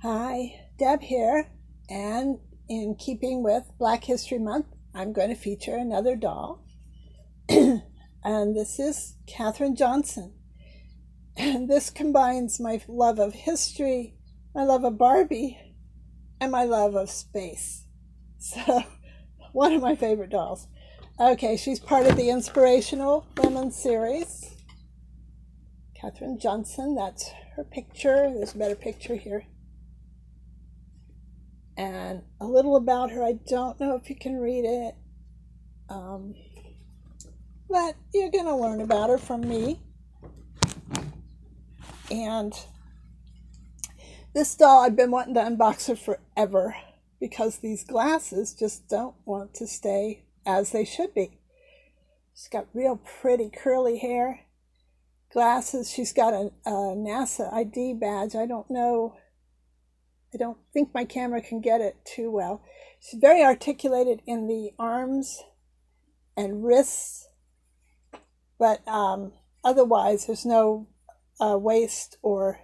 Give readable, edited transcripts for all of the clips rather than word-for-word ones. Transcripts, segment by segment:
Hi, Deb here, and in keeping with Black History Month, I'm going to feature another doll, and this is Katherine Johnson. And this combines my love of history, my love of Barbie, and my love of space. So, one of my favorite dolls. Okay, she's part of the Inspirational Women series. Katherine Johnson, that's her picture. There's a better picture here. And a little about her. I don't know if you can read it, um, but you're going to learn about her from me. And this doll, I've been wanting to unbox her forever because these glasses just don't want to stay as they should be. She's got real pretty curly hair, glasses. She's got a NASA ID badge. I don't think my camera can get it too well. She's very articulated in the arms and wrists, but otherwise there's no waist or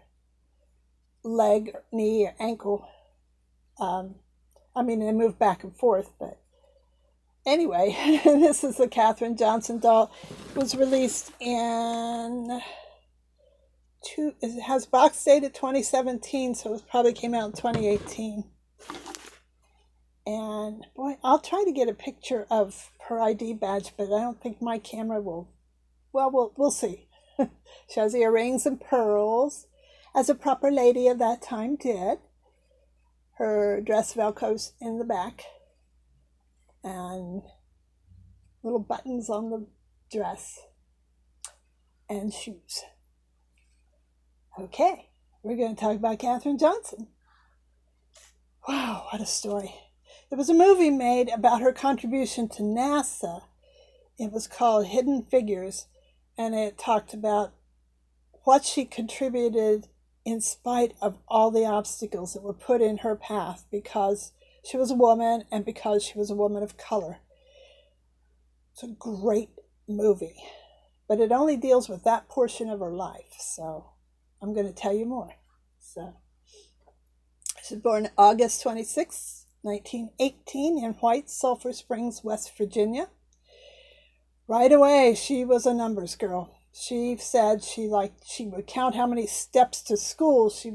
leg, knee, or ankle. They move back and forth, but anyway, this is the Katherine Johnson doll. It was released it has box dated 2017, so it probably came out in 2018. And boy, I'll try to get a picture of her ID badge, but I don't think my camera will. Well, we'll see. She has earrings and pearls, as a proper lady of that time did. Her dress velcros in the back, and little buttons on the dress, and shoes. Okay, we're going to talk about Katherine Johnson. Wow, what a story. There was a movie made about her contribution to NASA. It was called Hidden Figures, and it talked about what she contributed in spite of all the obstacles that were put in her path because she was a woman and because she was a woman of color. It's a great movie, but it only deals with that portion of her life, so I'm going to tell you more. So, she was born August 26, 1918 in White Sulphur Springs, West Virginia. Right away, she was a numbers girl. She said she would count how many steps to school. She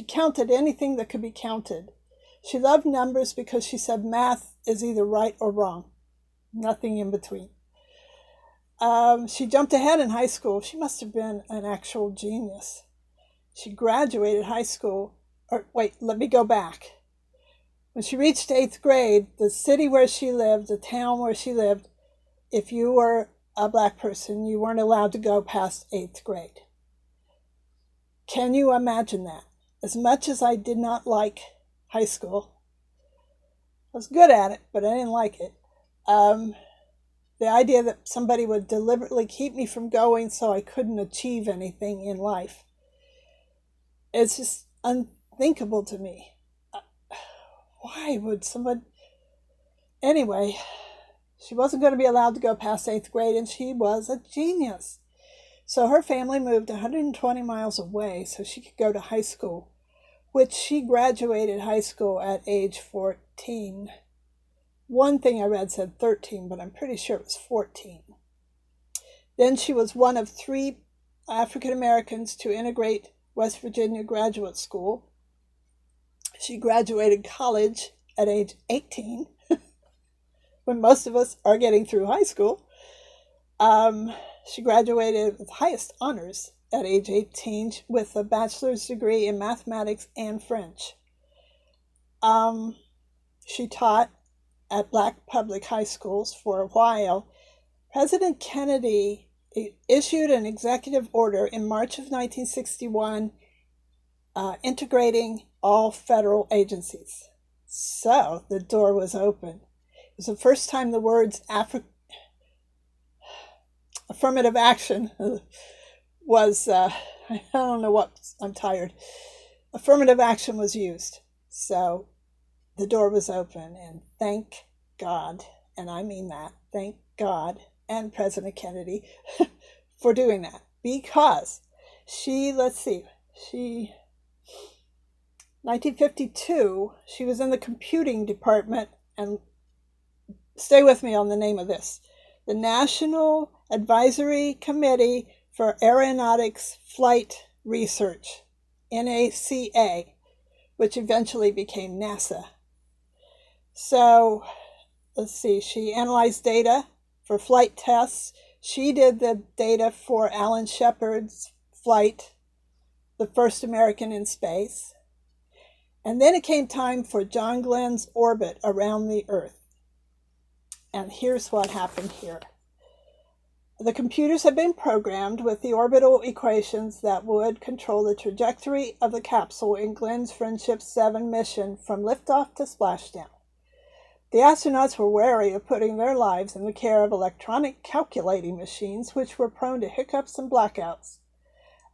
counted anything that could be counted. She loved numbers because she said math is either right or wrong, nothing in between. She jumped ahead in high school. She must have been an actual genius. She graduated high school, let me go back. When she reached 8th grade, the city where she lived, the town where she lived, if you were a black person, you weren't allowed to go past 8th grade. Can you imagine that? As much as I did not like high school, I was good at it, but I didn't like it. The idea that somebody would deliberately keep me from going so I couldn't achieve anything in life, it's just unthinkable to me. Why would somebody... Anyway, she wasn't going to be allowed to go past 8th grade, and she was a genius. So her family moved 120 miles away so she could go to high school, which she graduated high school at age 14. One thing I read said 13, but I'm pretty sure it was 14. Then she was one of 3 African Americans to integrate West Virginia Graduate School. She graduated college at age 18, when most of us are getting through high school. She graduated with highest honors at age 18 with a bachelor's degree in mathematics and French. She taught at black public high schools for a while. President Kennedy issued an executive order in March of 1961 integrating all federal agencies. So the door was open. It was the first time the words affirmative action was, I don't know what, I'm tired. Affirmative action was used. So the door was open, and thank God, and I mean that, thank God and President Kennedy for doing that, because she 1952, she was in the computing department, and stay with me on the name of this, the National Advisory Committee for Aeronautics Flight Research, NACA, which eventually became NASA. So, let's see, she analyzed data for flight tests. She did the data for Alan Shepard's flight, the first American in space. And then it came time for John Glenn's orbit around the Earth. And here's what happened here. The computers had been programmed with the orbital equations that would control the trajectory of the capsule in Glenn's Friendship 7 mission from liftoff to splashdown. The astronauts were wary of putting their lives in the care of electronic calculating machines, which were prone to hiccups and blackouts.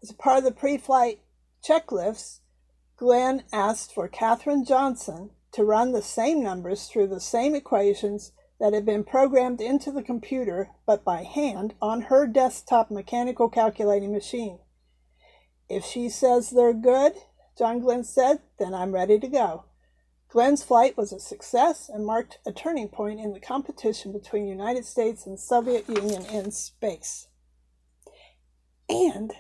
As a part of the pre-flight checklists, Glenn asked for Katherine Johnson to run the same numbers through the same equations that had been programmed into the computer, but by hand, on her desktop mechanical calculating machine. If she says they're good, John Glenn said, then I'm ready to go. Glenn's flight was a success and marked a turning point in the competition between the United States and Soviet Union in space. And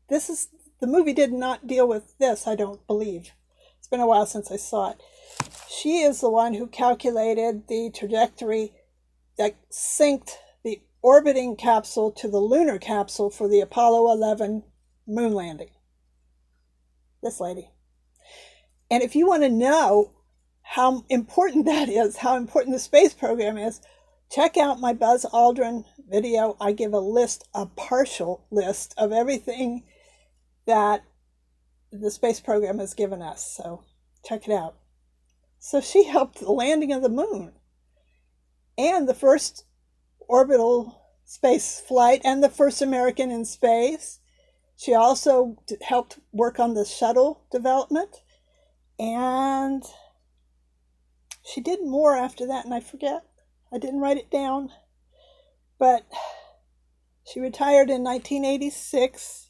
the movie did not deal with this, I don't believe. It's been a while since I saw it. She is the one who calculated the trajectory that synced the orbiting capsule to the lunar capsule for the Apollo 11 moon landing. This lady. And if you want to know how important that is, how important the space program is, check out my Buzz Aldrin video. I give a partial list of everything that the space program has given us. So check it out. So she helped the landing of the moon and the first orbital space flight and the first American in space. She also helped work on the shuttle development, and she did more after that, and I forget. I didn't write it down. But she retired in 1986.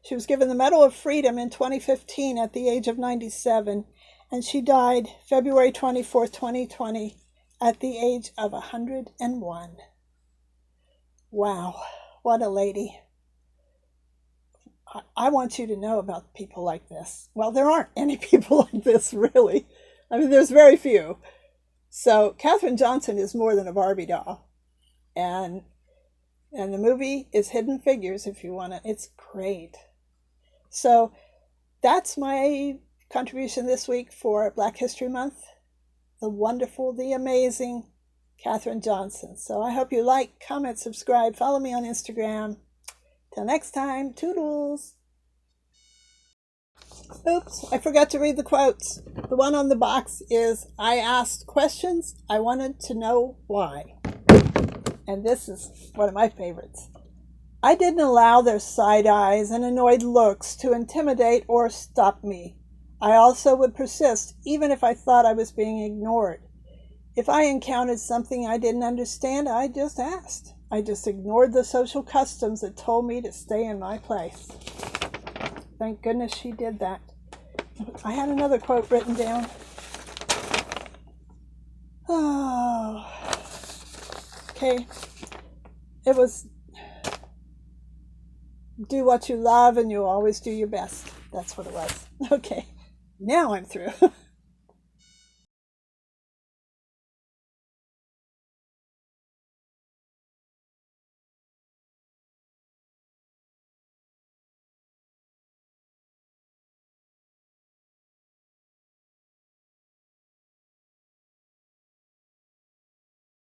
She was given the Medal of Freedom in 2015 at the age of 97, and she died February 24th, 2020, at the age of 101. Wow, what a lady. I want you to know about people like this. Well, there aren't any people like this, really. I mean, there's very few. So Katherine Johnson is more than a Barbie doll. And the movie is Hidden Figures, if you want to. It's great. So that's my contribution this week for Black History Month. The wonderful, the amazing Katherine Johnson. So I hope you like, comment, subscribe, follow me on Instagram. Till next time, toodles. Oops, I forgot to read the quotes. The one on the box is, I asked questions, I wanted to know why. And this is one of my favorites. I didn't allow their side eyes and annoyed looks to intimidate or stop me. I also would persist, even if I thought I was being ignored. If I encountered something I didn't understand, I just asked. I just ignored the social customs that told me to stay in my place. Thank goodness she did that. I had another quote written down. Oh, okay. It was, do what you love and you'll always do your best. That's what it was. Okay, now I'm through.